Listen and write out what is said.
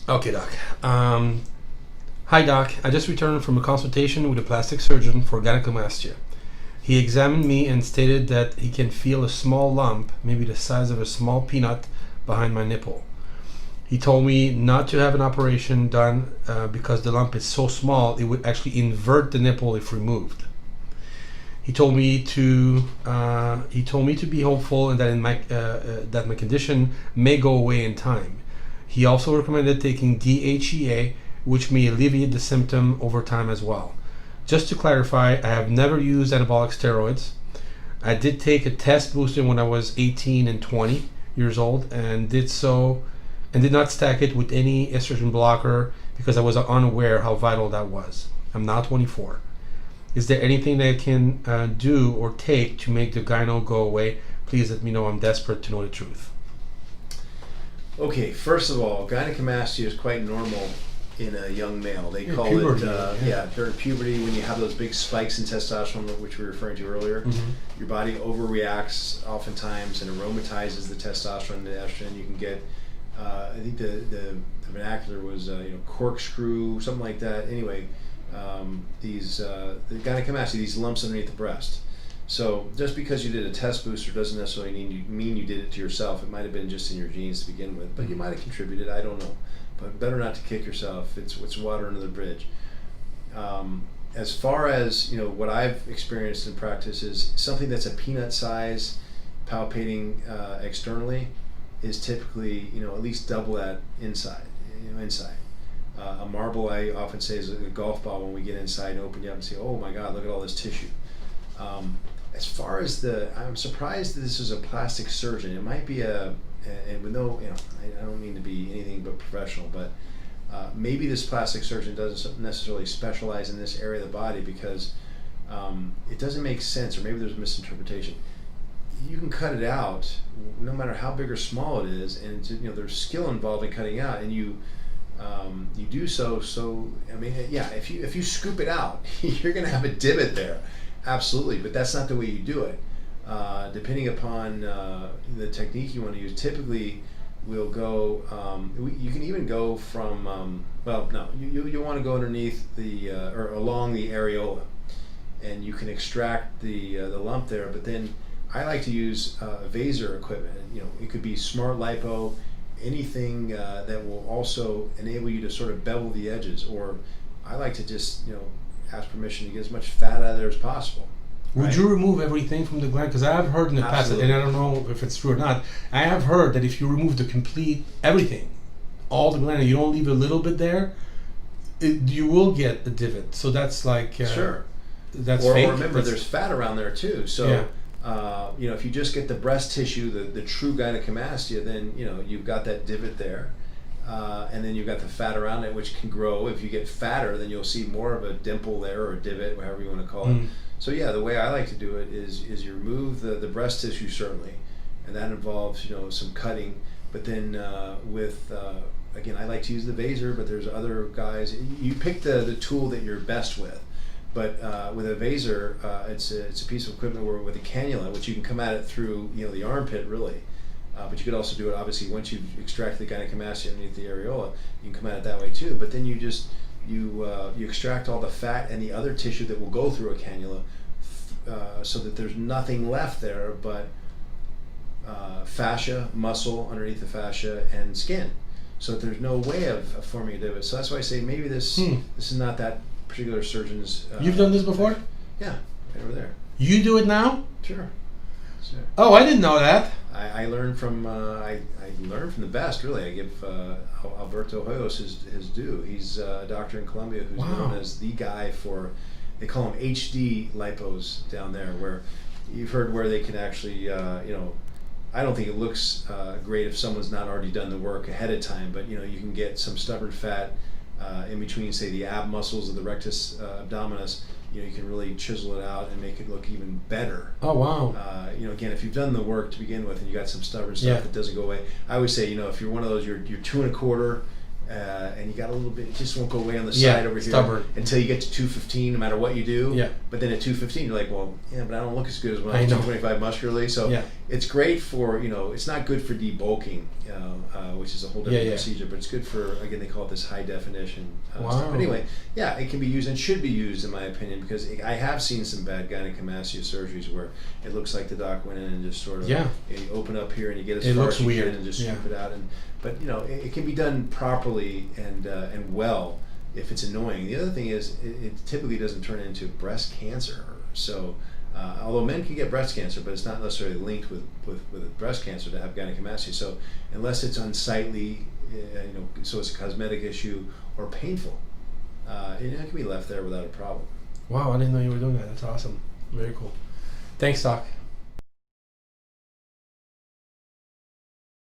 Okay, Doc. Hi, Doc. I just returned from a consultation with a plastic surgeon for gynecomastia. He examined me and stated that he can feel a small lump, maybe the size of a small peanut, behind my nipple. He told me not to have an operation done because the lump is so small it would actually invert the nipple if removed. He told me to be hopeful and that my condition may go away in time. He also recommended taking DHEA, which may alleviate the symptom over time as well. Just to clarify, I have never used anabolic steroids. I did take a test booster when I was 18 and 20 years old and did not stack it with any estrogen blocker because I was unaware how vital that was. I'm now 24. Is there anything that I can do or take to make the gyno go away? Please let me know. I'm desperate to know the truth. Okay, first of all, gynecomastia is quite normal in a young male. They call puberty, it during puberty, when you have those big spikes in testosterone, which we were referring to earlier. Mm-hmm. Your body overreacts oftentimes and aromatizes the testosterone to estrogen. You can get, I think the vernacular was corkscrew, something like that. Anyway, the gynecomastia, these lumps underneath the breast. So just because you did a test booster doesn't necessarily mean you did it to yourself. It might have been just in your genes to begin with, but you might have contributed. I don't know, but better not to kick yourself. It's water under the bridge. As far as what I've experienced in practice is something that's a peanut size, palpating externally, is typically at least double that inside. Inside. A marble, I often say, is a golf ball. When we get inside and open you up and say, "Oh my God, look at all this tissue." As far as I'm surprised that this is a plastic surgeon. It might be and with no, I don't mean to be anything but professional, but maybe this plastic surgeon doesn't necessarily specialize in this area of the body because it doesn't make sense, or maybe there's a misinterpretation. You can cut it out, no matter how big or small it is, and there's skill involved in cutting out, and you do so. So I mean, yeah, if you scoop it out, you're going to have a divot there. Absolutely, but that's not the way you do it. Depending upon the technique you want to use, typically we'll go. You can even go from. You want to go underneath or along the areola, and you can extract the lump there. But then I like to use Vaser equipment. It could be smart lipo, anything that will also enable you to sort of bevel the edges. Or I like to just ask permission to get as much fat out of there as possible. Would you remove everything from the gland? Because I have heard in the past, and I don't know if it's true or not, I have heard that if you remove the complete everything, all the gland, and you don't leave a little bit there, you will get a divot. So that's like sure. That's or fake. Remember, there's fat around there too. So yeah. If you just get the breast tissue, the true gynecomastia, then you've got that divot there. And then you've got the fat around it, which can grow. If you get fatter, then you'll see more of a dimple there, or a divot, whatever you want to call it. So yeah, the way I like to do it is you remove the breast tissue, certainly, and that involves some cutting. But then again, I like to use the Vaser, but there's other guys. You pick the tool that you're best with. But with a Vaser, it's a piece of equipment where with a cannula, which you can come at it through the armpit, really. But you could also do it, obviously, once you've extracted the gynecomastia underneath the areola, you can come at it that way too. But then you extract all the fat and the other tissue that will go through a cannula, so that there's nothing left there but fascia, muscle underneath the fascia, and skin. So that there's no way of forming a divot. So that's why I say maybe this is not that particular surgeon's. You've done this before? Yeah, right over there. You do it now? Sure. Oh, I didn't know that. I learned from I learned from the best. Really, I give Alberto Hoyos his due. He's a doctor in Colombia who's known as the guy for. They call him HD lipos down there, where you've heard where they can actually I don't think it looks great if someone's not already done the work ahead of time, but you can get some stubborn fat in between, say, the ab muscles of the rectus abdominis. You can really chisel it out and make it look even better. Oh wow! Again, if you've done the work to begin with and you got some stubborn stuff that doesn't go away, I always say, if you're one of those, you're 2 1/4, and you got a little bit, it just won't go away on the Yeah, side over here stubborn. until you get to 215, no matter what you do. Yeah. But then at 215, you're like, well, yeah, but I don't look as good as when I I'm know. 225 muscularly. So Yeah. it's great for, it's not good for debulking, which is a whole different Yeah. procedure, but it's good for, again, they call it this high definition Wow. stuff. But anyway, yeah, it can be used and should be used, in my opinion, because I have seen some bad gynecomastia surgeries where it looks like the doc went in and just sort of, Yeah. you open up here and you get as It far looks as you weird. can and just Yeah. scoop it out. But it can be done properly and well if it's annoying. The other thing is it typically doesn't turn into breast cancer. So although men can get breast cancer, but it's not necessarily linked with breast cancer to have gynecomastia. So unless it's unsightly, so it's a cosmetic issue or painful, it can be left there without a problem. Wow, I didn't know you were doing that. That's awesome. Very cool. Thanks, Doc.